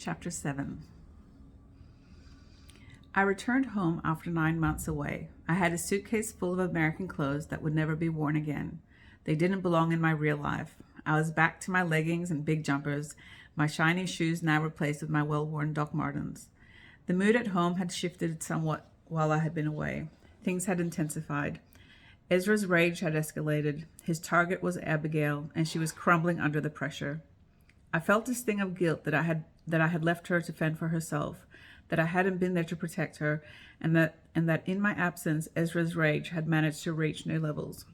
Chapter 7. I returned home after 9 months away. I had a suitcase full of American clothes that would never be worn again. They didn't belong in my real life. I was back to my leggings and big jumpers, my shiny shoes now replaced with my well-worn Doc Martens. The mood at home had shifted somewhat while I had been away. Things had intensified. Ezra's rage had escalated. His target was Abigail, and she was crumbling under the pressure. I felt a sting of guilt that I had left her to fend for herself, that I hadn't been there to protect her, and that in my absence, Ezra's rage had managed to reach new levels.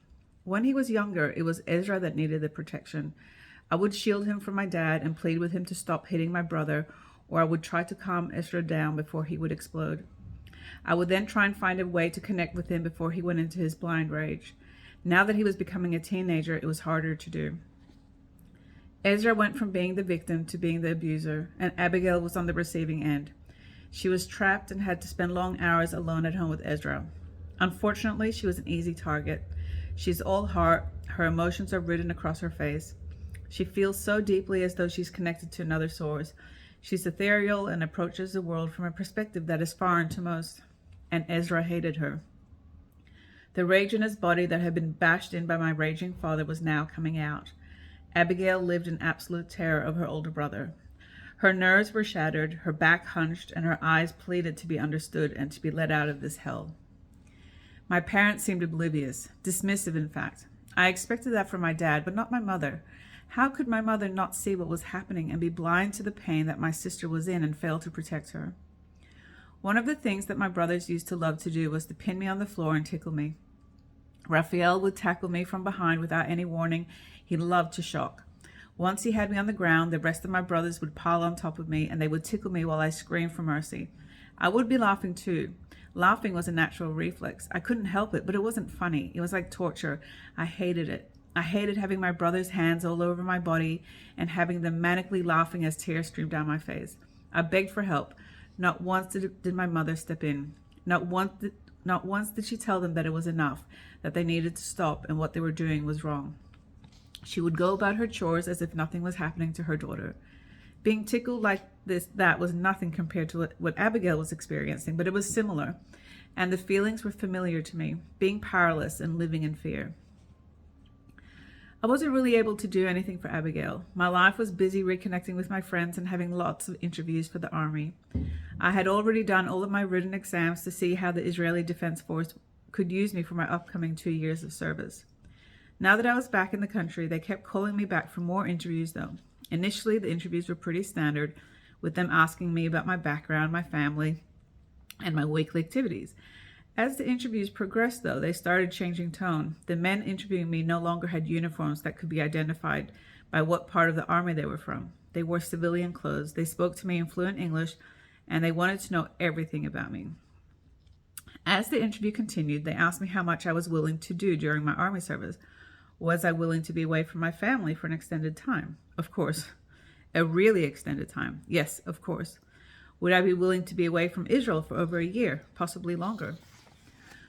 When he was younger, it was Ezra that needed the protection. I would shield him from my dad and plead with him to stop hitting my brother, or I would try to calm Ezra down before he would explode. I would then try and find a way to connect with him before he went into his blind rage. Now that he was becoming a teenager, it was harder to do. Ezra went from being the victim to being the abuser, and Abigail was on the receiving end. She was trapped and had to spend long hours alone at home with Ezra. Unfortunately, she was an easy target. She's all heart. Her emotions are written across her face. She feels so deeply as though she's connected to another source. She's ethereal and approaches the world from a perspective that is foreign to most. And Ezra hated her. The rage in his body that had been bashed in by my raging father was now coming out. Abigail lived in absolute terror of her older brother. Her nerves were shattered, her back hunched, and her eyes pleaded to be understood and to be let out of this hell. My parents seemed oblivious, dismissive in fact. I expected that from my dad, but not my mother. How could my mother not see what was happening and be blind to the pain that my sister was in and fail to protect her? One of the things that my brothers used to love to do was to pin me on the floor and tickle me. Raphael would tackle me from behind without any warning. He loved to shock. Once he had me on the ground, the rest of my brothers would pile on top of me and they would tickle me while I screamed for mercy. I would be laughing too. Laughing was a natural reflex. I couldn't help it, but it wasn't funny. It was like torture. I hated it. I hated having my brother's hands all over my body and having them manically laughing as tears streamed down my face. I begged for help. Not once did my mother step in. Not once did she tell them that it was enough, that they needed to stop and what they were doing was wrong. She would go about her chores as if nothing was happening to her daughter. Being tickled like that was nothing compared to what Abigail was experiencing, but it was similar, and the feelings were familiar to me, being powerless and living in fear. I wasn't really able to do anything for Abigail. My life was busy reconnecting with my friends and having lots of interviews for the army. I had already done all of my written exams to see how the Israeli Defense Force could use me for my upcoming 2 years of service. Now that I was back in the country, they kept calling me back for more interviews though. Initially, the interviews were pretty standard, with them asking me about my background, my family, and my weekly activities. As the interviews progressed, though, they started changing tone. The men interviewing me no longer had uniforms that could be identified by what part of the army they were from. They wore civilian clothes. They spoke to me in fluent English, and they wanted to know everything about me. As the interview continued, they asked me how much I was willing to do during my army service. Was I willing to be away from my family for an extended time? Of course. A really extended time? Yes, of course. Would I be willing to be away from Israel for over a year, possibly longer?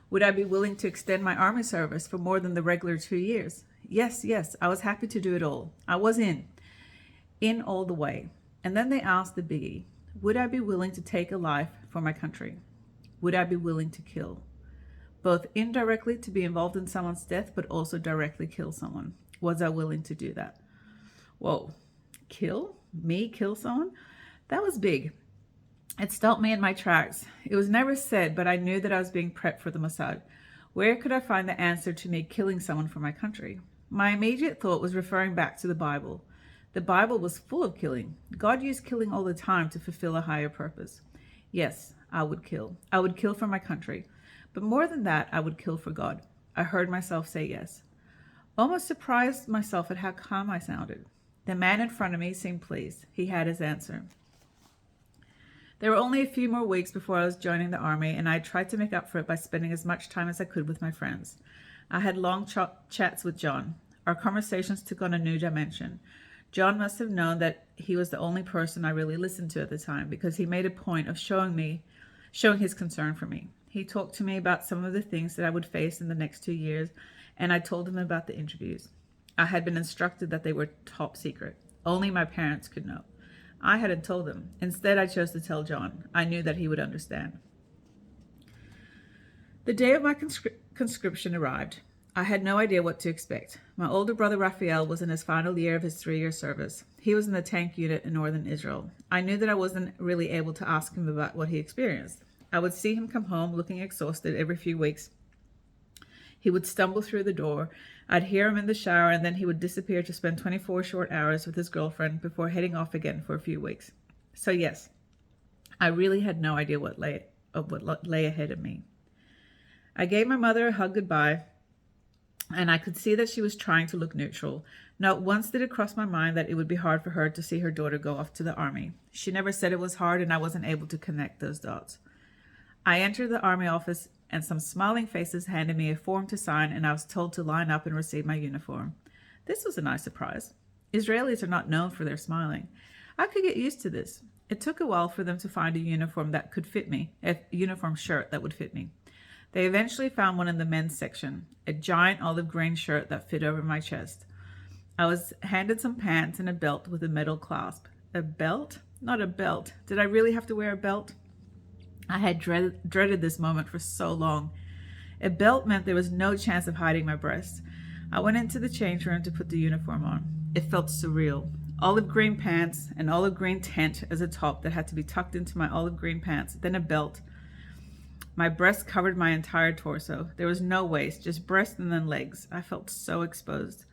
Would I be willing to extend my army service for more than the regular 2 years? Yes, I was happy to do it all. I was in all the way. And then they asked the biggie, would I be willing to take a life for my country? Would I be willing to kill? Both indirectly to be involved in someone's death, but also directly kill someone. Was I willing to do that? Whoa, kill? Me kill someone? That was big. It stopped me in my tracks. It was never said, but I knew that I was being prepped for the Mossad. Where could I find the answer to me killing someone for my country? My immediate thought was referring back to the Bible. The Bible was full of killing. God used killing all the time to fulfill a higher purpose. Yes, I would kill. I would kill for my country. But more than that, I would kill for God. I heard myself say yes. Almost surprised myself at how calm I sounded. The man in front of me seemed pleased. He had his answer. There were only a few more weeks before I was joining the army, and I tried to make up for it by spending as much time as I could with my friends. I had long chats with John. Our conversations took on a new dimension. John must have known that he was the only person I really listened to at the time, because he made a point of showing his concern for me. He talked to me about some of the things that I would face in the next 2 years, and I told him about the interviews. I had been instructed that they were top secret. Only my parents could know. I hadn't told him. Instead, I chose to tell John. I knew that he would understand. The day of my conscription arrived. I had no idea what to expect. My older brother Raphael was in his final year of his 3-year service. He was in the tank unit in northern Israel. I knew that I wasn't really able to ask him about what he experienced. I would see him come home looking exhausted every few weeks. He would stumble through the door. I'd hear him in the shower, and then he would disappear to spend 24 short hours with his girlfriend before heading off again for a few weeks. So yes, I really had no idea what lay ahead of me. I gave my mother a hug goodbye, and I could see that she was trying to look neutral. Not once did it cross my mind that it would be hard for her to see her daughter go off to the army. She never said it was hard, and I wasn't able to connect those dots. I entered the army office, and some smiling faces handed me a form to sign, and I was told to line up and receive my uniform. This was a nice surprise. Israelis are not known for their smiling. I could get used to this. It took a while for them to find a uniform that could fit me, a uniform shirt that would fit me. They eventually found one in the men's section, a giant olive green shirt that fit over my chest. I was handed some pants and a belt with a metal clasp. A belt? Not a belt. Did I really have to wear a belt? I had dreaded this moment for so long. A belt meant there was no chance of hiding my breasts. I went into the change room to put the uniform on. It felt surreal. Olive green pants, an olive green tent as a top that had to be tucked into my olive green pants, then a belt. My breasts covered my entire torso. There was no waist, just breast and then legs. I felt so exposed.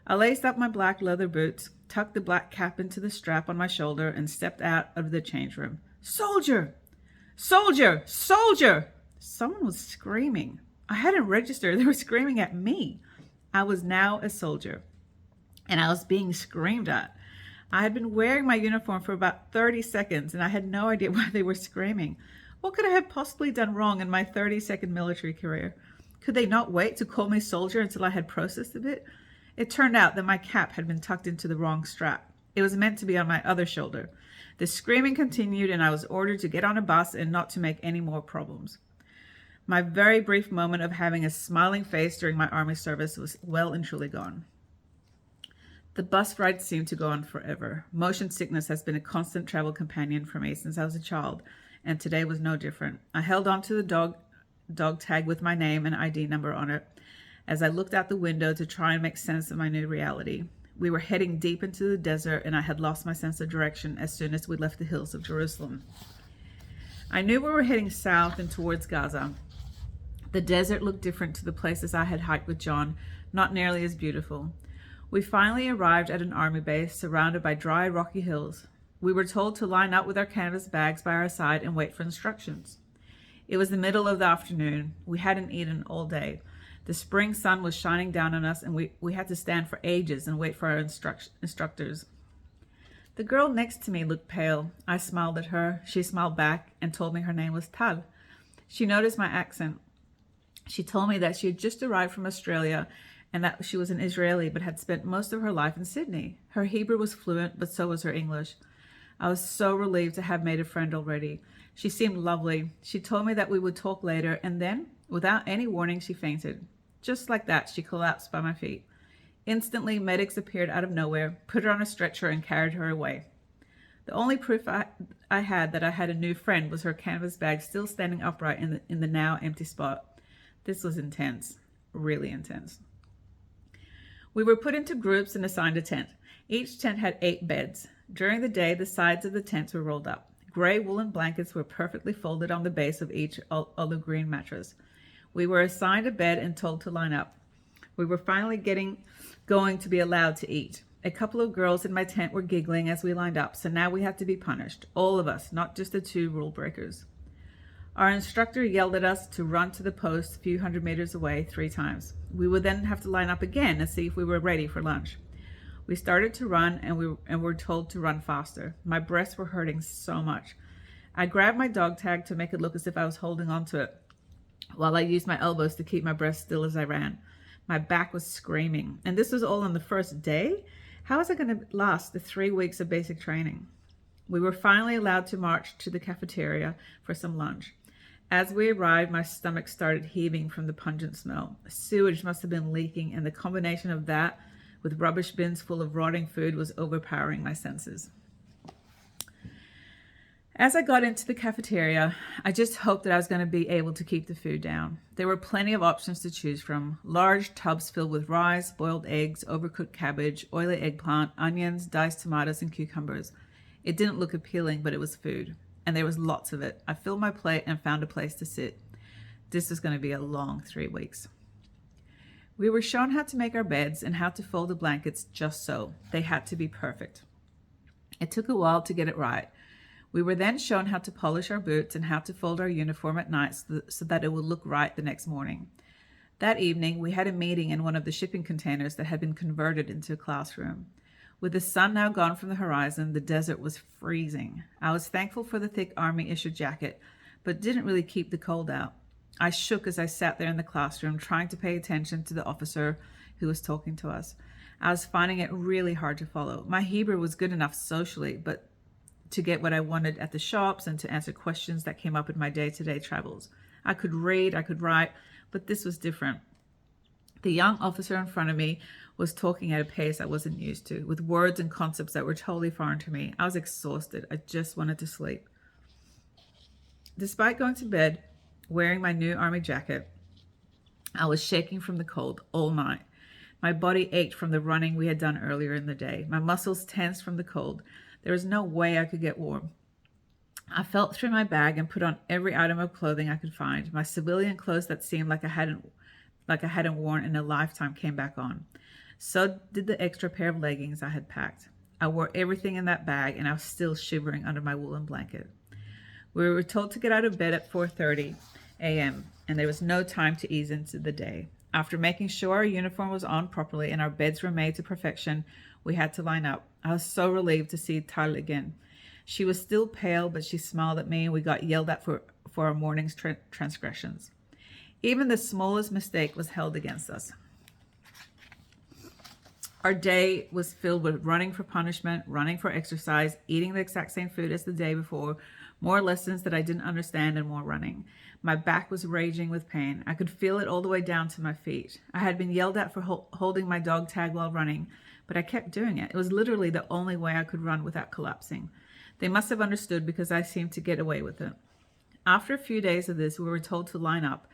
I laced up my black leather boots, tucked the black cap into the strap on my shoulder, and stepped out of the change room. Soldier! Soldier! Soldier! Someone was screaming. I hadn't registered. They were screaming at me. I was now a soldier, and I was being screamed at. I had been wearing my uniform for about 30 seconds, and I had no idea why they were screaming. What could I have possibly done wrong in my 30-second military career? Could they not wait to call me soldier until I had processed a bit? It turned out that my cap had been tucked into the wrong strap. It was meant to be on my other shoulder. The screaming continued, and I was ordered to get on a bus and not to make any more problems. My very brief moment of having a smiling face during my army service was well and truly gone. The bus ride seemed to go on forever. Motion sickness has been a constant travel companion for me since I was a child, and today was no different. I held on to the dog tag with my name and ID number on it as I looked out the window to try and make sense of my new reality. We were heading deep into the desert, and I had lost my sense of direction as soon as we left the hills of Jerusalem. I knew we were heading south and towards Gaza. The desert looked different to the places I had hiked with John, not nearly as beautiful. We finally arrived at an army base surrounded by dry, rocky hills. We were told to line up with our canvas bags by our side and wait for instructions. It was the middle of the afternoon. We hadn't eaten all day. The spring sun was shining down on us, and we had to stand for ages and wait for our instructors. The girl next to me looked pale. I smiled at her. She smiled back and told me her name was Tal. She noticed my accent. She told me that she had just arrived from Australia and that she was an Israeli but had spent most of her life in Sydney. Her Hebrew was fluent, but so was her English. I was so relieved to have made a friend already. She seemed lovely. She told me that we would talk later, and then, without any warning, she fainted. Just like that, she collapsed by my feet. Instantly, medics appeared out of nowhere, put her on a stretcher, and carried her away. The only proof I had that I had a new friend was her canvas bag still standing upright in the now empty spot. This was intense, really intense. We were put into groups and assigned a tent. Each tent had 8 beds. During the day, the sides of the tents were rolled up. Gray woolen blankets were perfectly folded on the base of each olive green mattress. We were assigned a bed and told to line up. We were finally going to be allowed to eat. A couple of girls in my tent were giggling as we lined up, so now we had to be punished. All of us, not just the 2 rule breakers. Our instructor yelled at us to run to the post a few hundred meters away 3 times. We would then have to line up again and see if we were ready for lunch. We started to run, and were told to run faster. My breasts were hurting so much. I grabbed my dog tag to make it look as if I was holding on to it, while I used my elbows to keep my breasts still as I ran. My back was screaming. And this was all on the first day? How was I going to last the 3 weeks of basic training? We were finally allowed to march to the cafeteria for some lunch. As we arrived, my stomach started heaving from the pungent smell. Sewage must have been leaking, and the combination of that with rubbish bins full of rotting food was overpowering my senses. As I got into the cafeteria, I just hoped that I was going to be able to keep the food down. There were plenty of options to choose from. Large tubs filled with rice, boiled eggs, overcooked cabbage, oily eggplant, onions, diced tomatoes, and cucumbers. It didn't look appealing, but it was food, and there was lots of it. I filled my plate and found a place to sit. This was going to be a long 3 weeks. We were shown how to make our beds and how to fold the blankets just so. They had to be perfect. It took a while to get it right. We were then shown how to polish our boots and how to fold our uniform at night so that it would look right the next morning. That evening, we had a meeting in one of the shipping containers that had been converted into a classroom. With the sun now gone from the horizon, the desert was freezing. I was thankful for the thick Army-issued jacket, but didn't really keep the cold out. I shook as I sat there in the classroom, trying to pay attention to the officer who was talking to us. I was finding it really hard to follow. My Hebrew was good enough socially, but to get what I wanted at the shops and to answer questions that came up in my day-to-day travels. I could read, I could write, but this was different. The young officer in front of me was talking at a pace I wasn't used to, with words and concepts that were totally foreign to me. I was exhausted. I just wanted to sleep. Despite going to bed wearing my new Army jacket, I was shaking from the cold all night. My body ached from the running we had done earlier in the day. My muscles tensed from the cold. There was no way I could get warm. I felt through my bag and put on every item of clothing I could find. My civilian clothes that seemed like I hadn't worn in a lifetime came back on. So did the extra pair of leggings I had packed. I wore everything in that bag, and I was still shivering under my woolen blanket. We were told to get out of bed at 4:30 a.m., and there was no time to ease into the day. After making sure our uniform was on properly and our beds were made to perfection, we had to line up. I was so relieved to see Tal again. She was still pale, but she smiled at me, and we got yelled at for our morning's transgressions. Even the smallest mistake was held against us. Our day was filled with running for punishment, running for exercise, eating the exact same food as the day before, more lessons that I didn't understand, and more running. My back was raging with pain. I could feel it all the way down to my feet. I had been yelled at for holding my dog tag while running, but I kept doing it. It was literally the only way I could run without collapsing. They must have understood because I seemed to get away with it. After a few days of this, we were told to line up,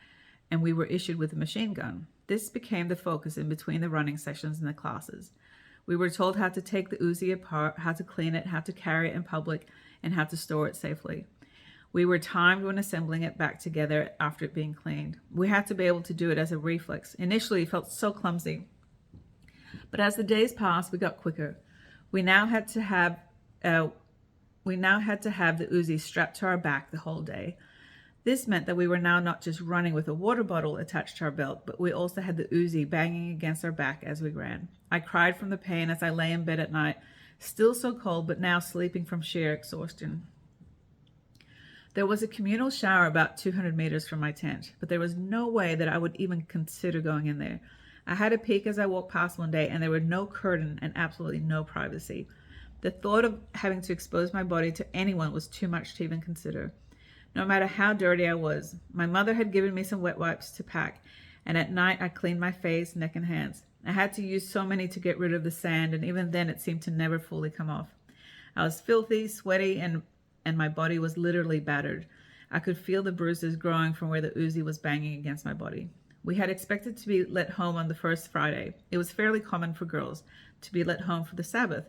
and we were issued with a machine gun. This became the focus in between the running sessions and the classes. We were told how to take the Uzi apart, how to clean it, how to carry it in public, and how to store it safely. We were timed when assembling it back together after it being cleaned. We had to be able to do it as a reflex. Initially, it felt so clumsy. But as the days passed, we got quicker. We now had to have the Uzi strapped to our back the whole day. This meant that we were now not just running with a water bottle attached to our belt, but we also had the Uzi banging against our back as we ran. I cried from the pain as I lay in bed at night, still so cold, but now sleeping from sheer exhaustion. There was a communal shower about 200 meters from my tent, but there was no way that I would even consider going in there. I had a peek as I walked past one day, and there were no curtain and absolutely no privacy. The thought of having to expose my body to anyone was too much to even consider. No matter how dirty I was, my mother had given me some wet wipes to pack, and at night I cleaned my face, neck, and hands. I had to use so many to get rid of the sand, and even then it seemed to never fully come off. I was filthy, sweaty, and my body was literally battered. I could feel the bruises growing from where the Uzi was banging against my body. We had expected to be let home on the first Friday. It was fairly common for girls to be let home for the Sabbath,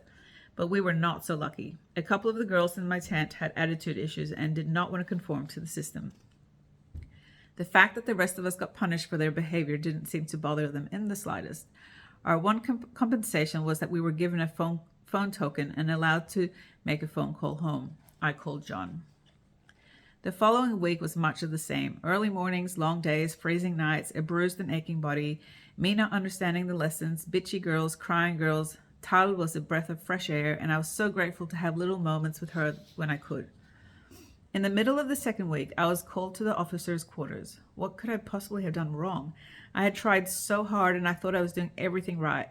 but we were not so lucky. A couple of the girls in my tent had attitude issues and did not want to conform to the system. The fact that the rest of us got punished for their behavior didn't seem to bother them in the slightest. Our one compensation was that we were given a phone token and allowed to make a phone call home. I called John. The following week was much of the same. Early mornings, long days, freezing nights, a bruised and aching body, me not understanding the lessons, bitchy girls, crying girls. Tal was a breath of fresh air, and I was so grateful to have little moments with her when I could. In the middle of the second week, I was called to the officers' quarters. What could I possibly have done wrong? I had tried so hard, and I thought I was doing everything right.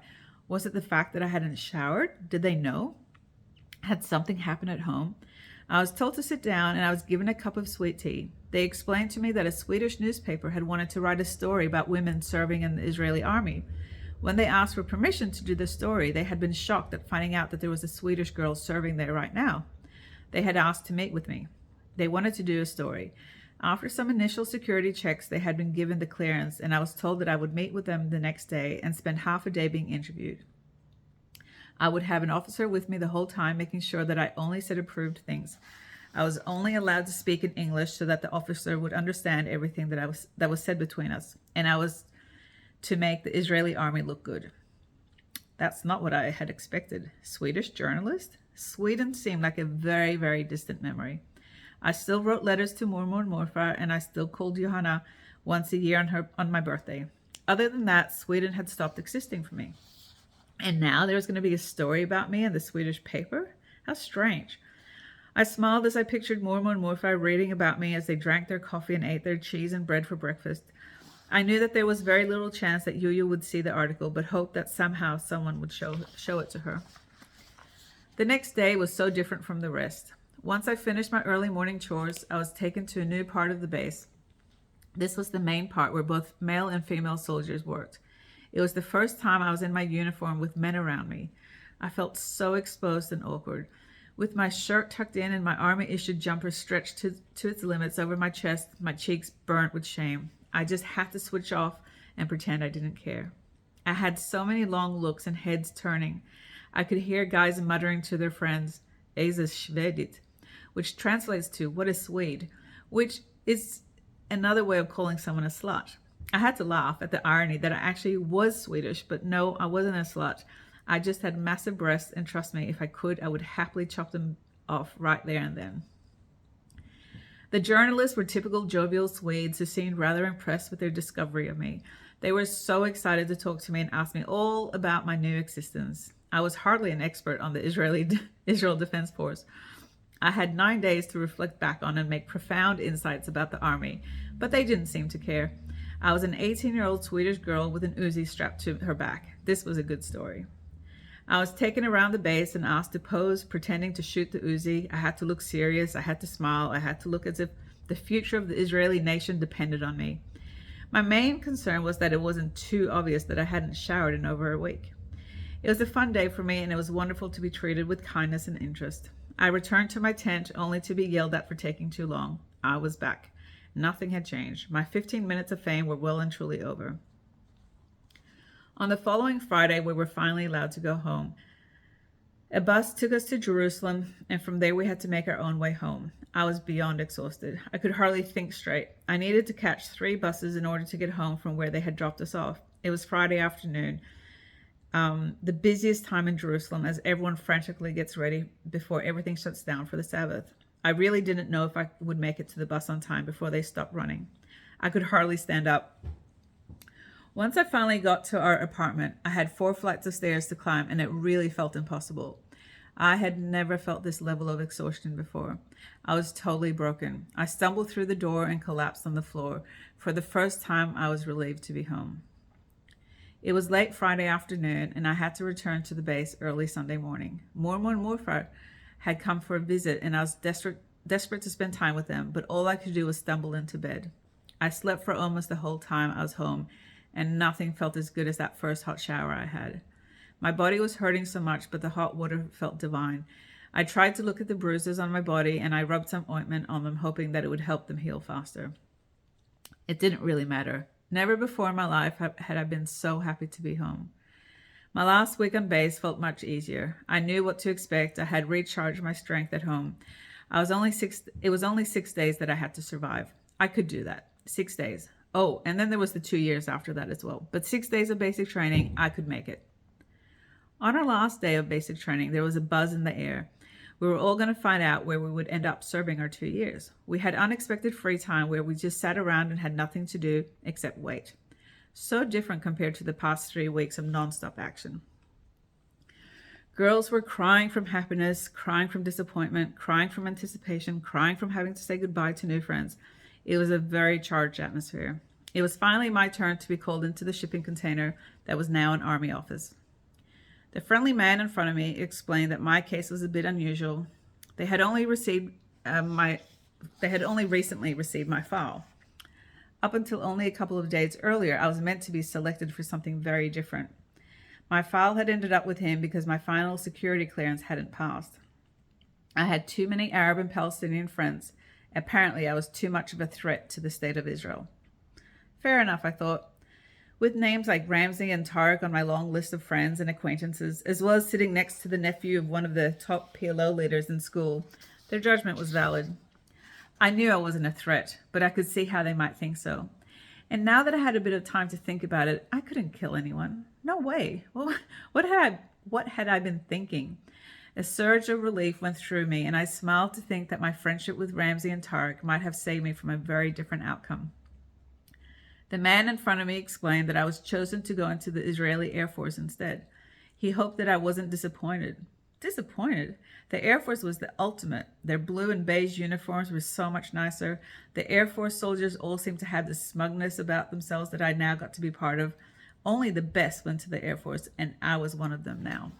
Was it the fact that I hadn't showered? Did they know? Had something happened at home? I was told to sit down, and I was given a cup of sweet tea. They explained to me that a Swedish newspaper had wanted to write a story about women serving in the Israeli army. When they asked for permission to do the story, they had been shocked at finding out that there was a Swedish girl serving there right now. They had asked to meet with me. They wanted to do a story. After some initial security checks, they had been given the clearance, and I was told that I would meet with them the next day and spend half a day being interviewed. I would have an officer with me the whole time, making sure that I only said approved things. I was only allowed to speak in English so that the officer would understand everything that was said between us, and I was to make the Israeli army look good. That's not what I had expected. Swedish journalist? Sweden seemed like a very, very distant memory. I still wrote letters to Mormor and Morfar, and I still called Johanna once a year on my birthday. Other than that, Sweden had stopped existing for me. And now there was going to be a story about me in the Swedish paper? How strange. I smiled as I pictured Mormor and Morfar reading about me as they drank their coffee and ate their cheese and bread for breakfast. I knew that there was very little chance that Yuya would see the article, but hoped that somehow someone would show it to her. The next day was so different from the rest. Once I finished my early morning chores, I was taken to a new part of the base. This was the main part where both male and female soldiers worked. It was the first time I was in my uniform with men around me. I felt so exposed and awkward. With my shirt tucked in and my army-issued jumper stretched to its limits over my chest, my cheeks burnt with shame. I just had to switch off and pretend I didn't care. I had so many long looks and heads turning. I could hear guys muttering to their friends, "Is Svedit," which translates to "what is Swede," which is another way of calling someone a slut. I had to laugh at the irony that I actually was Swedish, but no, I wasn't a slut. I just had massive breasts, and trust me, if I could, I would happily chop them off right there and then. The journalists were typical jovial Swedes who seemed rather impressed with their discovery of me. They were so excited to talk to me and ask me all about my new existence. I was hardly an expert on the Israel Defense Force. I had 9 days to reflect back on and make profound insights about the army, but they didn't seem to care. I was an 18-year-old Swedish girl with an Uzi strapped to her back. This was a good story. I was taken around the base and asked to pose, pretending to shoot the Uzi. I had to look serious. I had to smile. I had to look as if the future of the Israeli nation depended on me. My main concern was that it wasn't too obvious that I hadn't showered in over a week. It was a fun day for me, and it was wonderful to be treated with kindness and interest. I returned to my tent only to be yelled at for taking too long. I was back. Nothing had changed. My 15 minutes of fame were well and truly over. On the following Friday, we were finally allowed to go home. A bus took us to Jerusalem, and from there we had to make our own way home. I was beyond exhausted. I could hardly think straight. I needed to catch 3 buses in order to get home from where they had dropped us off. It was Friday afternoon, the busiest time in Jerusalem, as everyone frantically gets ready before everything shuts down for the Sabbath. I really didn't know if I would make it to the bus on time before they stopped running. I could hardly stand up. Once I finally got to our apartment, I had 4 flights of stairs to climb, and it really felt impossible. I had never felt this level of exhaustion before. I was totally broken. I stumbled through the door and collapsed on the floor. For the first time, I was relieved to be home. It was late Friday afternoon, and I had to return to the base early Sunday morning. Mormor and Morfar had come for a visit, and I was desperate to spend time with them, but all I could do was stumble into bed. I slept for almost the whole time I was home, and nothing felt as good as that first hot shower I had. My body was hurting so much, but the hot water felt divine. I tried to look at the bruises on my body, and I rubbed some ointment on them, hoping that it would help them heal faster. It didn't really matter. Never before in my life had I been so happy to be home. My last week on base felt much easier. I knew what to expect. I had recharged my strength at home. It was only 6 days that I had to survive. I could do that. 6 days. Oh, and then there was the 2 years after that as well. But 6 days of basic training, I could make it. On our last day of basic training, there was a buzz in the air. We were all going to find out where we would end up serving our 2 years. We had unexpected free time where we just sat around and had nothing to do except wait. So different compared to the past 3 weeks of nonstop action. Girls were crying from happiness, crying from disappointment, crying from anticipation, crying from having to say goodbye to new friends. It was a very charged atmosphere. It was finally my turn to be called into the shipping container that was now an army office. The friendly man in front of me explained that my case was a bit unusual. They had only recently received my file. Up until only a couple of days earlier, I was meant to be selected for something very different. My file had ended up with him because my final security clearance hadn't passed. I had too many Arab and Palestinian friends, Apparently, I was too much of a threat to the state of Israel. Fair enough, I thought. With names like Ramsey and Tarek on my long list of friends and acquaintances, as well as sitting next to the nephew of one of the top PLO leaders in school, their judgment was valid. I knew I wasn't a threat, but I could see how they might think so. And now that I had a bit of time to think about it, I couldn't kill anyone. No way. Well, what had I been thinking? A surge of relief went through me, and I smiled to think that my friendship with Ramsey and Tarek might have saved me from a very different outcome. The man in front of me explained that I was chosen to go into the Israeli Air Force instead. He hoped that I wasn't disappointed. Disappointed? The Air Force was the ultimate. Their blue and beige uniforms were so much nicer. The Air Force soldiers all seemed to have this smugness about themselves that I now got to be part of. Only the best went to the Air Force, and I was one of them now.